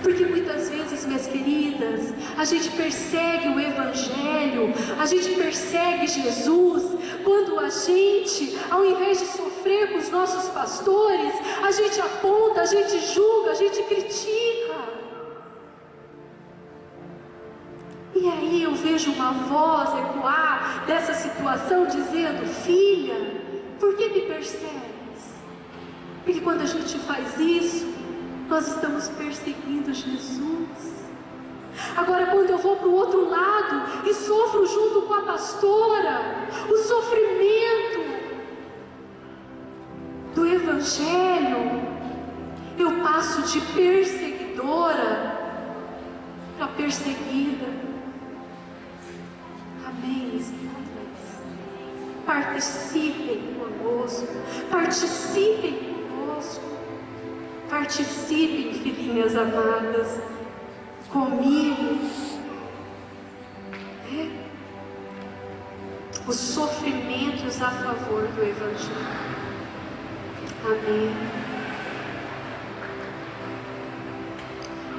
Porque muitas vezes, minhas queridas, a gente persegue o Evangelho, a gente persegue Jesus, quando a gente, ao invés de sofrer com os nossos pastores, a gente aponta, a gente julga, a gente critica. E aí eu vejo uma voz ecoar dessa situação dizendo: filha, por que me persegues? Porque quando a gente faz isso, nós estamos perseguindo Jesus. Agora, quando eu vou para o outro lado e sofro junto com a pastora o sofrimento do Evangelho, eu passo de perseguidora para perseguida. Amém, irmãs? Participem conosco, participem conosco, participem, filhinhas amadas, comigo. Os sofrimentos a favor do Evangelho. Amém.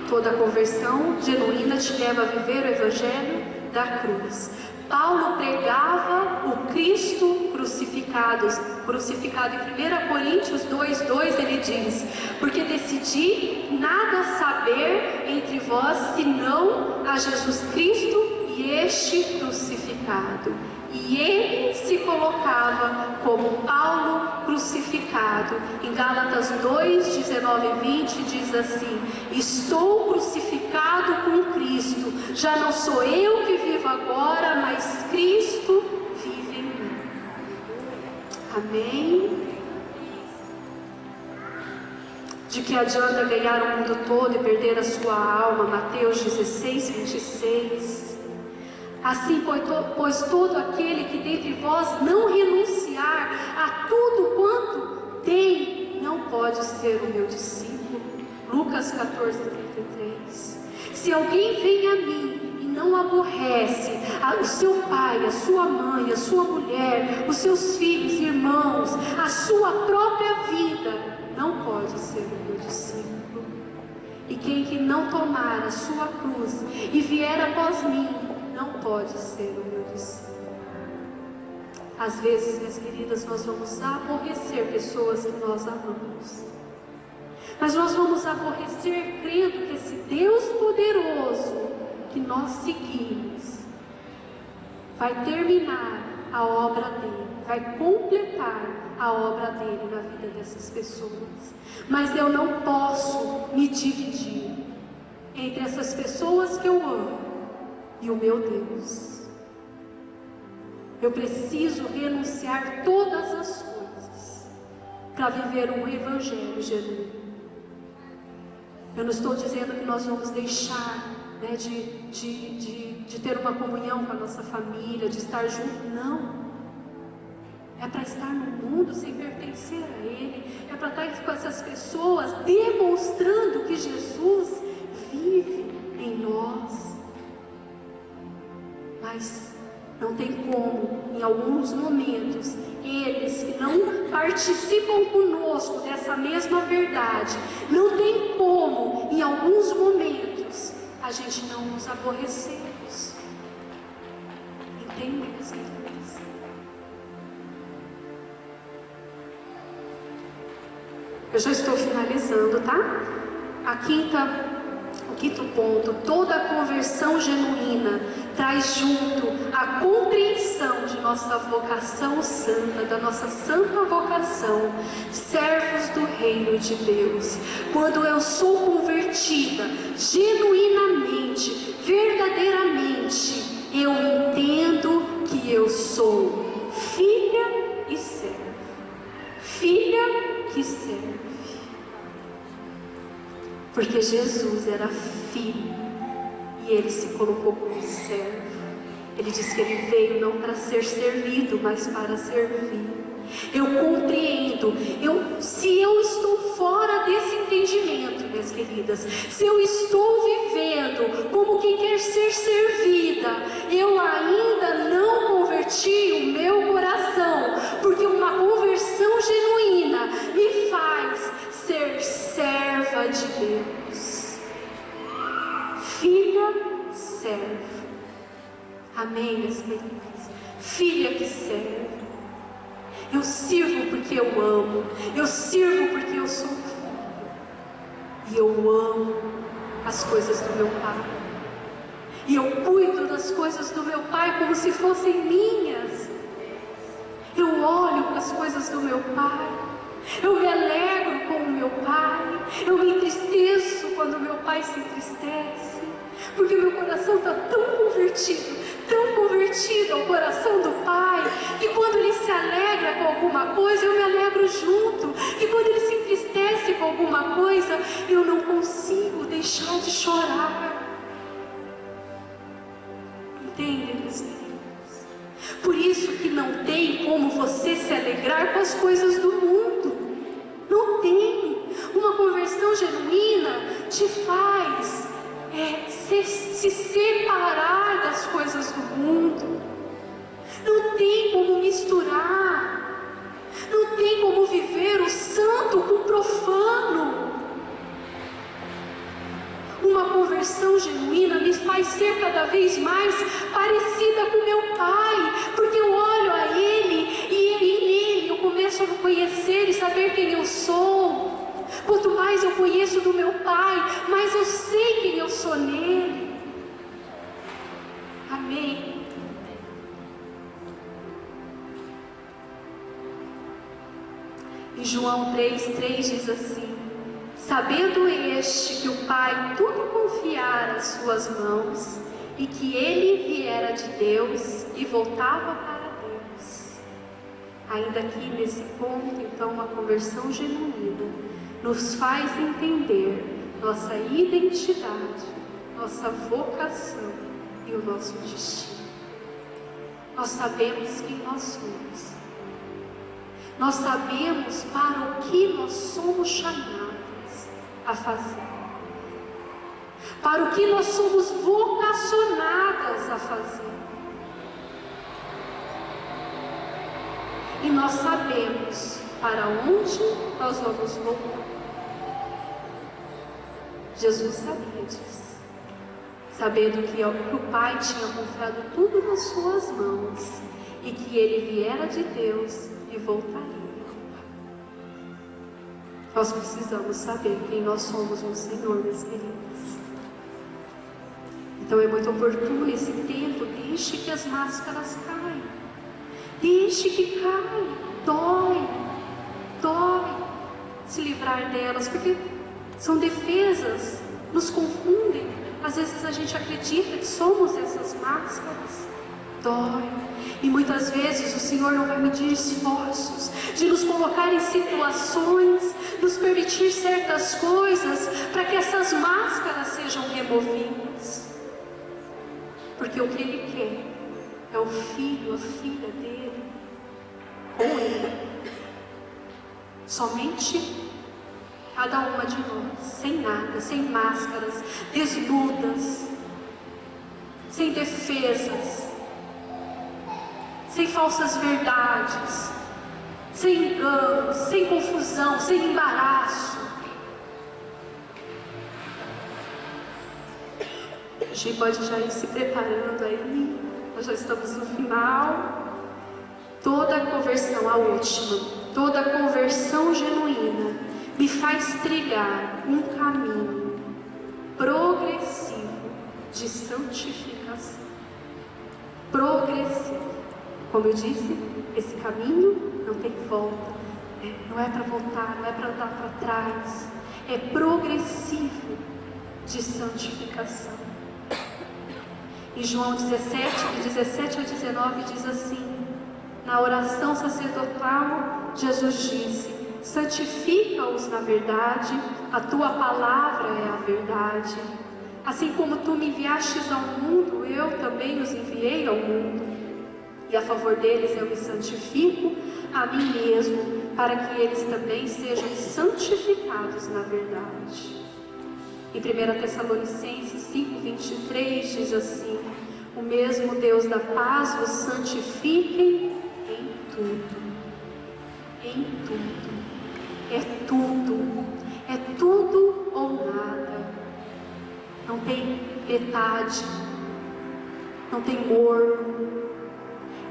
Toda conversão genuína te leva a viver o Evangelho da cruz. Paulo pregava o Cristo crucificado. Crucificado em 1 Coríntios 2:2 ele diz: porque decidi nada saber entre vós senão a Jesus Cristo e este crucificado. E ele se colocava como Paulo crucificado. Em Gálatas 2:19 e 20 diz assim: estou crucificado com Cristo, já não sou eu que vivo agora, mas Cristo vive em mim. Amém? De que adianta ganhar o mundo todo e perder a sua alma? Mateus 16:26. Assim, pois todo aquele que dentre vós não renunciar a tudo quanto tem, não pode ser o meu discípulo. Lucas 14:33. Se alguém vem a mim e não aborrece o seu pai, a sua mãe, a sua mulher, os seus filhos, irmãos, a sua própria vida, não pode ser o meu discípulo. E quem que não tomar a sua cruz e vier após mim, não pode ser o meu discípulo. Às vezes, minhas queridas, nós vamos aborrecer pessoas que nós amamos, mas nós vamos aborrecer crendo que esse Deus poderoso que nós seguimos vai terminar a obra dele, vai completar a obra dele na vida dessas pessoas. Mas eu não posso me dividir entre essas pessoas que eu amo e o meu Deus. Eu preciso renunciar todas as coisas para viver um Evangelho genuíno. Eu não estou dizendo que nós vamos deixar, né, de ter uma comunhão com a nossa família, de estar junto, não. É para estar no mundo sem pertencer a Ele, é para estar com essas pessoas demonstrando que Jesus vive em nós. Mas não tem como, em alguns momentos, eles que não participam conosco dessa mesma verdade, não tem como, em alguns momentos, a gente não nos aborrecemos. Entendem, meus queridos? Eu já estou finalizando, tá? O quinto ponto: toda conversão genuína traz junto a compreensão de nossa vocação santa, da nossa santa vocação, servos do reino de Deus. Quando eu sou convertida genuinamente, verdadeiramente, eu entendo que eu sou filha e serva. Filha que serve. Porque Jesus era filho e ele se colocou como servo. Ele disse que ele veio não para ser servido, mas para servir. Eu compreendo. Se eu estou fora desse entendimento, minhas queridas, se eu estou vivendo como quem quer ser servida, eu ainda não converti o meu coração, porque uma conversão genuína me faz ser serva de Deus, filha serva. Amém, minhas queridas? Filha que serve. Eu sirvo porque eu amo, eu sirvo porque eu sou filha, e eu amo as coisas do meu Pai, e eu cuido das coisas do meu Pai como se fossem minhas. Eu olho para as coisas do meu Pai, eu me alegro com o meu Pai, eu me entristeço quando o meu Pai se entristece, porque meu coração está tão convertido ao coração do Pai, que quando Ele se alegra com alguma coisa, eu me alegro junto, e quando Ele se entristece com alguma coisa, eu não consigo deixar de chorar. Entendem, meus queridos? Por isso que não tem como você se alegrar com as coisas do mundo. Não tem. Uma conversão genuína te faz se separar das coisas do mundo. Não tem como misturar. Não tem como viver o santo com o profano. Uma conversão genuína me faz ser cada vez mais parecida com meu Pai, porque eu olho a Ele e nele eu começo a conhecer e saber quem eu sou. Quanto mais eu conheço do meu Pai, mais eu sei quem eu sou nele. Amém. Em João 3,3 diz assim: sabendo este que o Pai tudo confiara às suas mãos, e que ele viera de Deus e voltava para Deus. Ainda aqui nesse ponto, então, uma conversão genuína nos faz entender nossa identidade, nossa vocação e o nosso destino. Nós sabemos quem nós somos. Nós sabemos para o que nós somos chamados a fazer, para o que nós somos vocacionadas a fazer. E nós sabemos para onde nós vamos voltar. Jesus sabia disso, sabendo que o Pai tinha confiado tudo nas suas mãos e que ele viera de Deus e voltaria. Nós precisamos saber quem nós somos no Senhor, meus queridos. Então é muito oportuno esse tempo. Deixe que as máscaras caiam. Deixe que caia. Dói se livrar delas, porque são defesas, nos confundem. Às vezes a gente acredita que somos essas máscaras. Dói. E muitas vezes o Senhor não vai medir esforços de nos colocar em situações, nos permitir certas coisas, para que essas máscaras sejam removidas. Porque o que Ele quer é o filho, a filha dele, com Ele. Somente cada uma de nós, sem nada, sem máscaras, desnudas, sem defesas, sem falsas verdades, sem enganos, sem confusão, sem embaraço. A gente pode já ir se preparando aí. Nós já estamos no final. Toda conversão, a última, toda conversão genuína me faz trilhar um caminho progressivo de santificação. Progressivo. Como eu disse, esse caminho não tem volta. Não é para voltar, não é para andar para trás. É progressivo de santificação. Em João 17, de 17 a 19, diz assim: na oração sacerdotal, Jesus disse: santifica-os na verdade, a tua palavra é a verdade. Assim como tu me enviastes ao mundo, eu também os enviei ao mundo. E a favor deles eu me santifico a mim mesmo, para que eles também sejam santificados na verdade. Em 1 Tessalonicenses 5:23 diz assim: o mesmo Deus da paz vos santifique em tudo. Em tudo. É tudo. É tudo ou nada. Não tem metade. Não tem morno.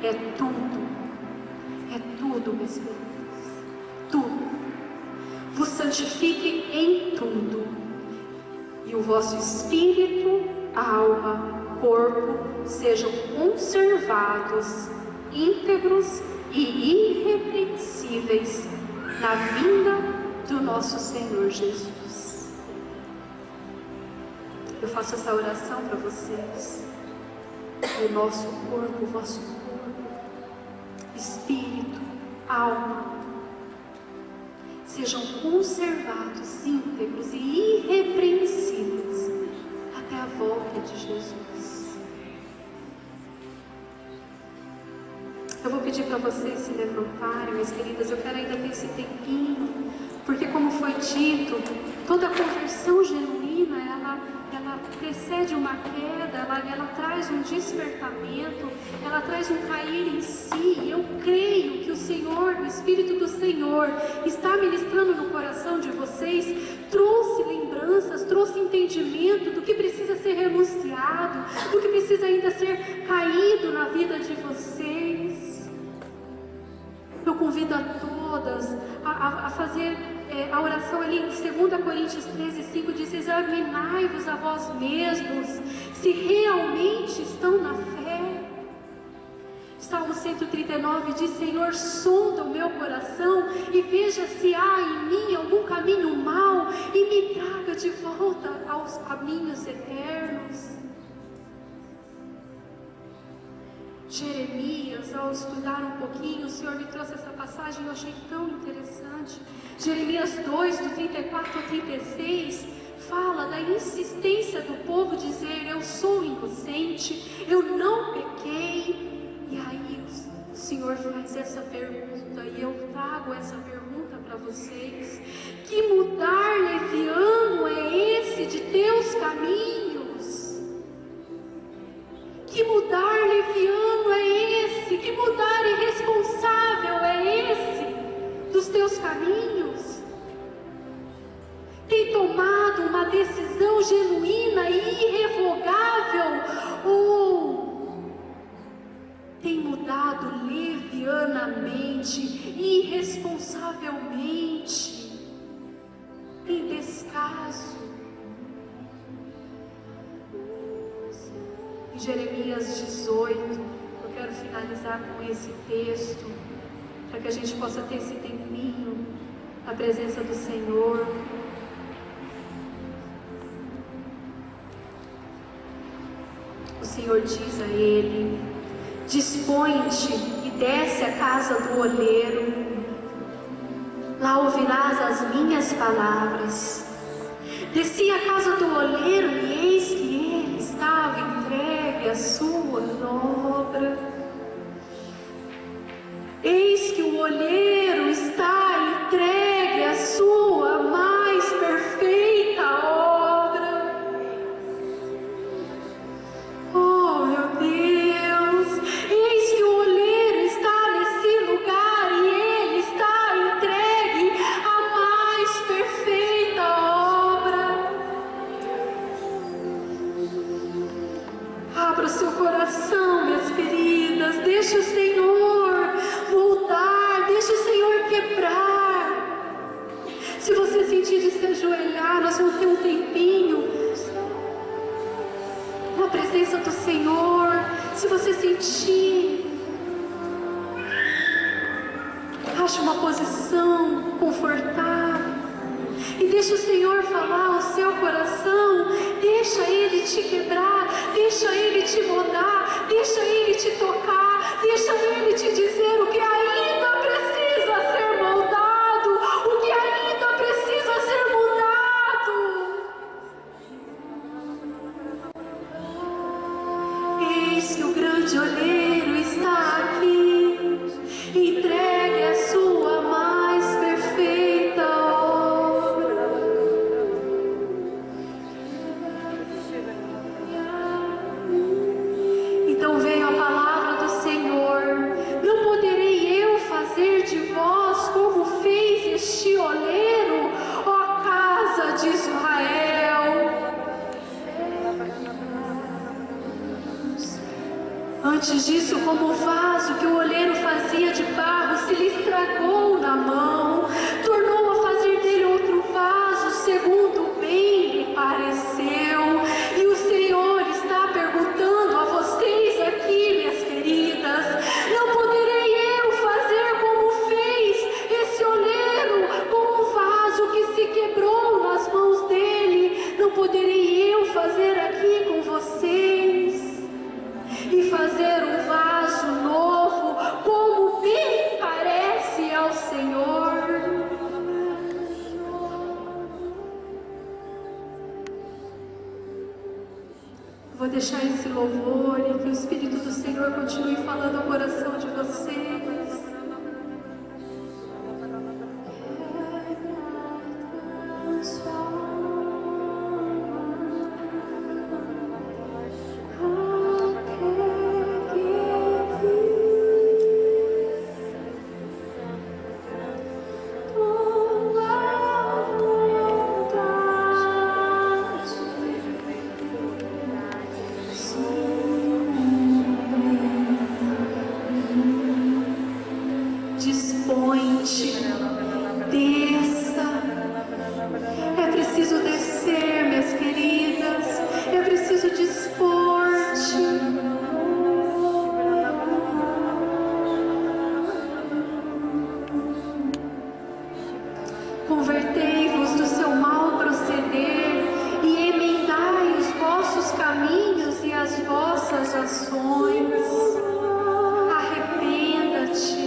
É tudo. É tudo, meus irmãos. Tudo. Vos santifique em tudo. E o vosso espírito, alma, corpo sejam conservados, íntegros e irrepreensíveis na vinda do nosso Senhor Jesus. Eu faço essa oração para vocês. O nosso corpo, o vosso corpo, espírito, alma, sejam conservados, íntegros e irrepreensíveis até a volta de Jesus. Eu vou pedir para vocês se levantarem, minhas queridas. Eu quero ainda ter esse tempinho, porque como foi dito, toda conversão genuína, ela precede uma queda, ela traz um despertamento, ela traz um cair em si. Eu creio que o Senhor, o Espírito do Senhor, está ministrando no coração de vocês, trouxe lembranças, trouxe entendimento do que precisa ser renunciado, do que precisa ainda ser caído na vida de vocês. Eu convido a todas a fazer a oração ali em 2 Coríntios 13:5 diz: examinai-vos a vós mesmos, se realmente estão na fé. Salmo 139 diz: Senhor, sonda o meu coração e veja se há em mim algum caminho mau e me traga de volta aos caminhos eternos. Jeremias, ao estudar um pouquinho, o Senhor me trouxe essa passagem e eu achei tão interessante. Jeremias 2, do 34 ao 36, fala da insistência do povo dizer: eu sou inocente, eu não pequei. E aí o Senhor faz essa pergunta e eu trago essa pergunta para vocês: que mudar leviano é esse de teus caminhos? Que mudar leviano é esse? Que mudar irresponsável é esse dos teus caminhos? Tem tomado uma decisão genuína e irrevogável ou tem mudado levianamente, irresponsavelmente? Tem descaso? Em Jeremias 18, eu quero finalizar com esse texto, para que a gente possa ter esse tempinho na presença do Senhor. O Senhor diz a ele: dispõe-te e desce à casa do oleiro, lá ouvirás as minhas palavras. Desci à casa do oleiro e eis que ele estava entregue à sua obra. Eis que o olheiro está entregue à sua mais perfeita obra. Oh, meu Deus! Eis que o olheiro está nesse lugar e ele está entregue à mais perfeita obra. Se você sentir, ache uma posição confortável e deixa o Senhor falar ao seu coração. Deixa Ele te quebrar, deixa Ele te moldar, deixa Ele te tocar, deixa Ele te dizer o que ainda precisa ser moldado, o que ainda precisa ser mudado. Eis que o grande olheiro está aqui, entregue a sua mais perfeita obra. Então veio a palavra do Senhor: não poderei eu fazer de vós como fez este oleiro, ó casa de Israel? Antes disso, como o vaso que o oleiro fazia de barro se lhe estragou na mão, tornou a fazer dele outro vaso, segundo bem lhe pareceu. E o Senhor está perguntando a vocês aqui, minhas queridas: não poderei eu fazer como fez esse oleiro com o vaso que se quebrou nas mãos dele? Não poderei eu fazer aqui com vocês e fazer um vaso novo, como bem parece ao Senhor? Vou deixar esse louvor e que o Espírito do Senhor continue falando ao coração de vocês. Dispõe-te, desça. É preciso descer, minhas queridas. É preciso dispor-te. Convertei-vos do seu mau proceder e emendai os vossos caminhos e as vossas ações. Arrependa-te.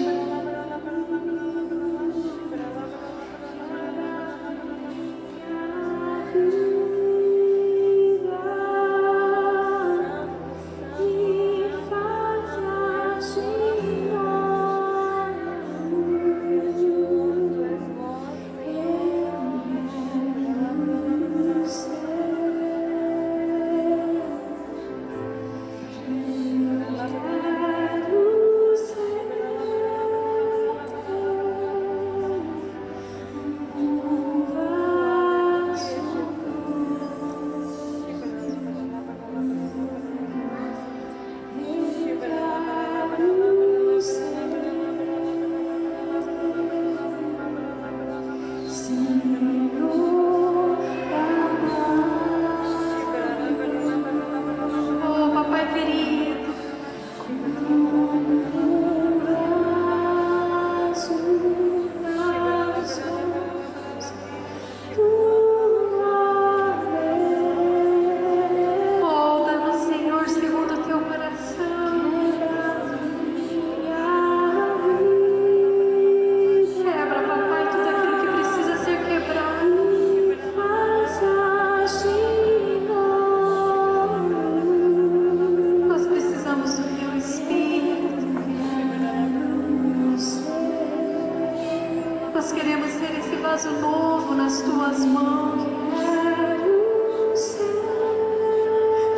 vaso novo nas tuas mãos.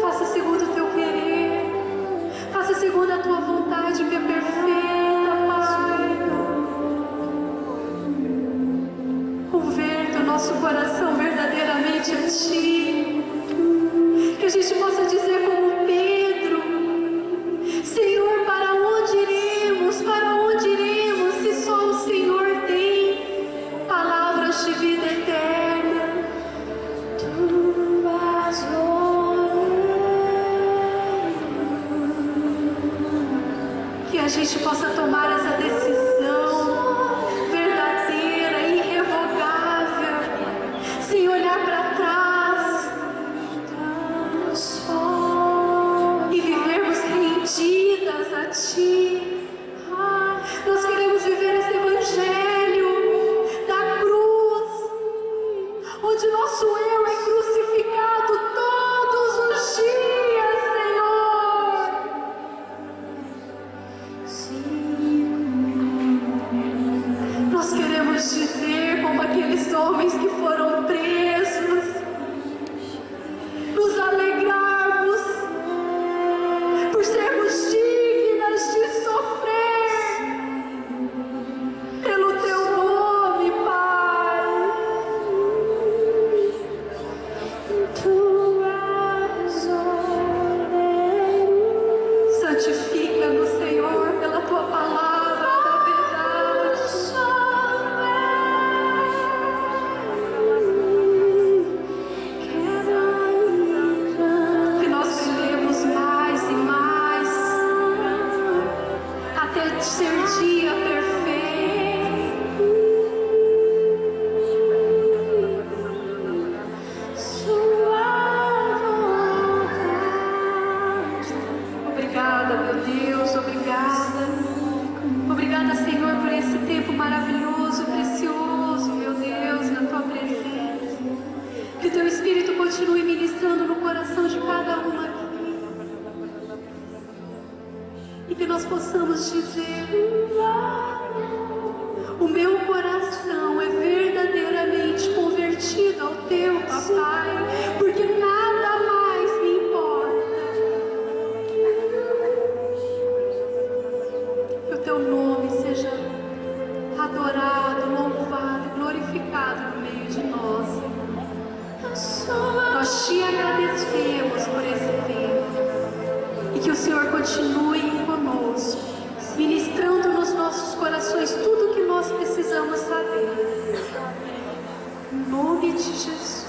Faça segundo o teu querer, faça segundo a tua vontade que é perfeita, Pai. Converta o nosso coração verdadeiramente a Ti, que a gente possa dizer como Pedro: Senhor, para onde iremos? Para onde iremos se só o Senhor tem palavras de vida eterna? Tu vas a gente possa tomar essa decisão verdadeira, irrevogável, sem olhar para trás e vivermos rendidas a Ti. Nós queremos viver esse Evangelho da cruz, onde nosso eu é crucificado todos os dias, Senhor. Nós queremos dizer, como aqueles homens que foram presos, nos alegrarmos por sermos dignas de sofrer pelo Teu nome, Pai. Santifica-nos, Senhor, pela Tua palavra da verdade. Que nós queremos mais e mais, até ser dia perfeito. Obrigada, meu Deus, obrigada. Obrigada, Senhor, por esse tempo maravilhoso, precioso, meu Deus, na Tua presença. Que Teu Espírito continue ministrando no coração de cada um aqui. E que nós possamos dizer: o meu coração é verdadeiramente convertido ao Teu, Papai, porque nada mais me importa. Que o Teu nome seja adorado, louvado, glorificado no meio de nós. Nós Te agradecemos por esse tempo e que o Senhor continue conosco, ministrando nos nossos corações tudo o que nós precisamos saber. Em nome de Jesus.